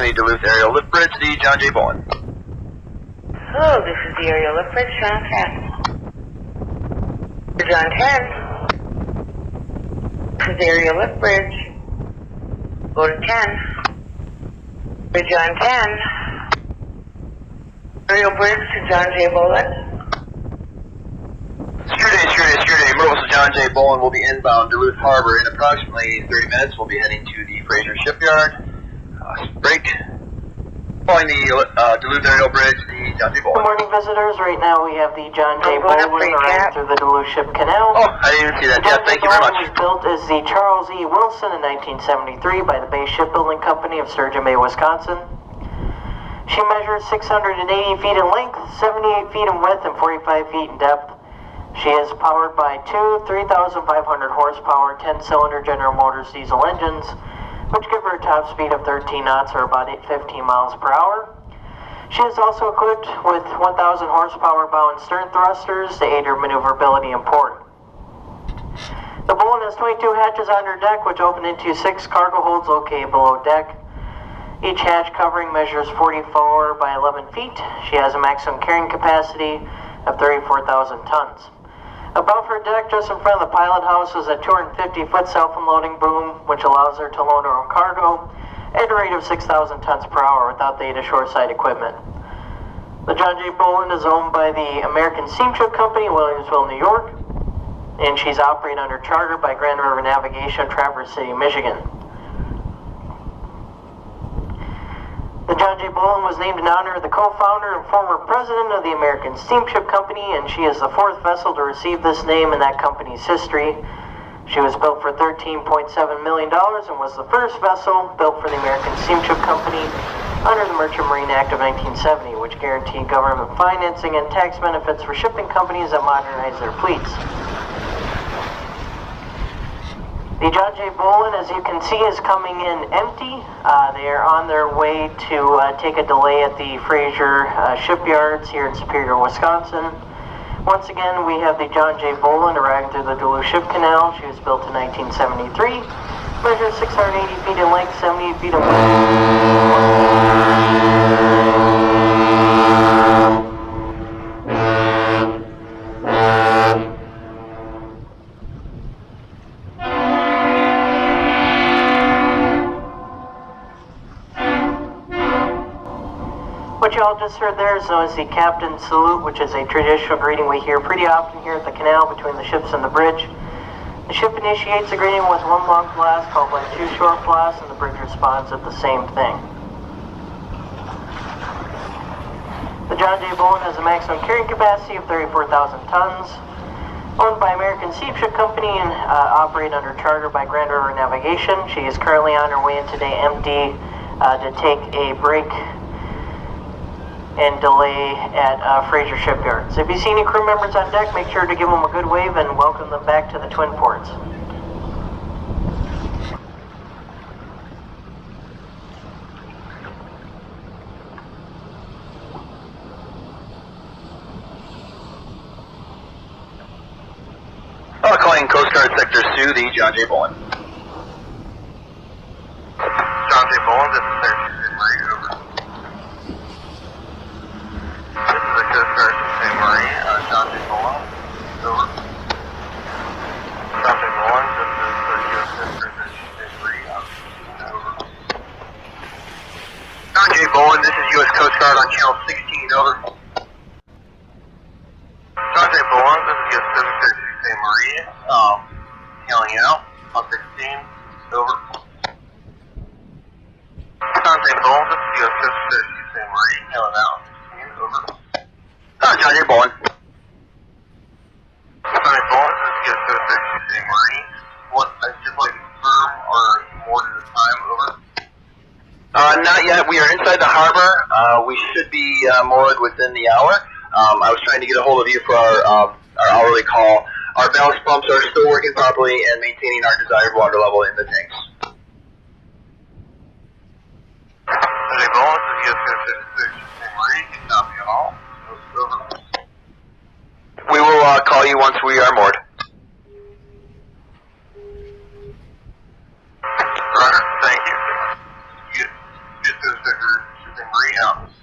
Any Duluth aerial lift bridge, the John J. Boland. Hello, this is the aerial lift bridge, John 10. John 10. This is the aerial lift bridge. Go to 10. To John 10. Aerial bridge to John J. Boland. Security. Emerald to John J. Boland will be inbound Duluth Harbor in approximately 30 minutes. We'll be heading to the Fraser Shipyard. Break. Following the Duluth aerial bridge, the John J. Boland. Good morning, visitors. Right now we have the John J. Boland arriving through the Duluth Ship Canal. Oh, I didn't even see that yet. Thank you very much. The John J. Boland was built as the Charles E. Wilson in 1973 by the Bay Shipbuilding Co. of Sturgeon Bay, Wisconsin. She measures 680 feet in length, 78 feet in width, and 45 feet in depth. She is powered by two 3,500 horsepower 10-cylinder General Motors diesel engines, which give her a top speed of 13 knots or about 15 miles per hour. She is also equipped with 1,000 horsepower bow and stern thrusters to aid her maneuverability in port. The Boland has 22 hatches on her deck, which open into 6 cargo holds located below deck. Each hatch covering measures 44 by 11 feet. She has a maximum carrying capacity of 34,000 tons. Above her deck, just in front of the pilot house, is a 250-foot self-unloading boom, which allows her to load her own cargo at a rate of 6,000 tons per hour without the aid of shoreside equipment. The John J. Boland is owned by the American Steamship Co, Williamsville, New York, and she's operated under charter by Grand River Navigation, Traverse City, Michigan. The John J. Boland was named in honor of the co-founder and former president of the American Steamship Company, and she is the 4th vessel to receive this name in that company's history. She was built for $13.7 million and was the first vessel built for the American Steamship Company under the Merchant Marine Act of 1970, which guaranteed government financing and tax benefits for shipping companies that modernize their fleets. The John J. Boland, as you can see, is coming in empty. They are on their way to take a delay at the Fraser Shipyards here in Superior, Wisconsin. Once again, we have the John J. Boland arriving through the Duluth Ship Canal. She was built in 1973, measures 680 feet in length, 78 feet in width. What you all just heard there is known as the Captain's Salute, which is a traditional greeting we hear pretty often here at the canal between the ships and the bridge. The ship initiates the greeting with one long blast called by two short blasts, and the bridge responds with the same thing. The John J. Boland has a maximum carrying capacity of 34,000 tons. Owned by American Steamship Company and operated under charter by Grand River Navigation. She is currently on her way in today empty to take a break and delay at Fraser Shipyards. If you see any crew members on deck, make sure to give them a good wave and welcome them back to the Twin Ports. Calling Coast Guard Sector Sioux, the John J. Boland. John J. Boland, this is Sector Sioux, Marie, over. This is the Coast Guard St. Marie, John J. Boland, over. John J. Boland, this is the USS St. Marie, over. John J. Boland, this is U.S. Coast Guard on Channel 16, over. John J. Boland, this is USS St. Marie, hailing out on 16, over. John J. Boland, this is USS St. Marie, hailing out on 16, over. John J. Boland. John J. Boland, this is USS St. Marie. What, just like firm or more at a time, over? Not yet. We are inside the harbor. We should be moored within the hour. I was trying to get a hold of you for our hourly call. Our ballast pumps are still working properly and maintaining our desired water level in the tanks. John J. Boland, this is USS St. Marie. Can copy at all? Over. We will call you once we are moored. Roger, thank you. USS Fraser Shipyards.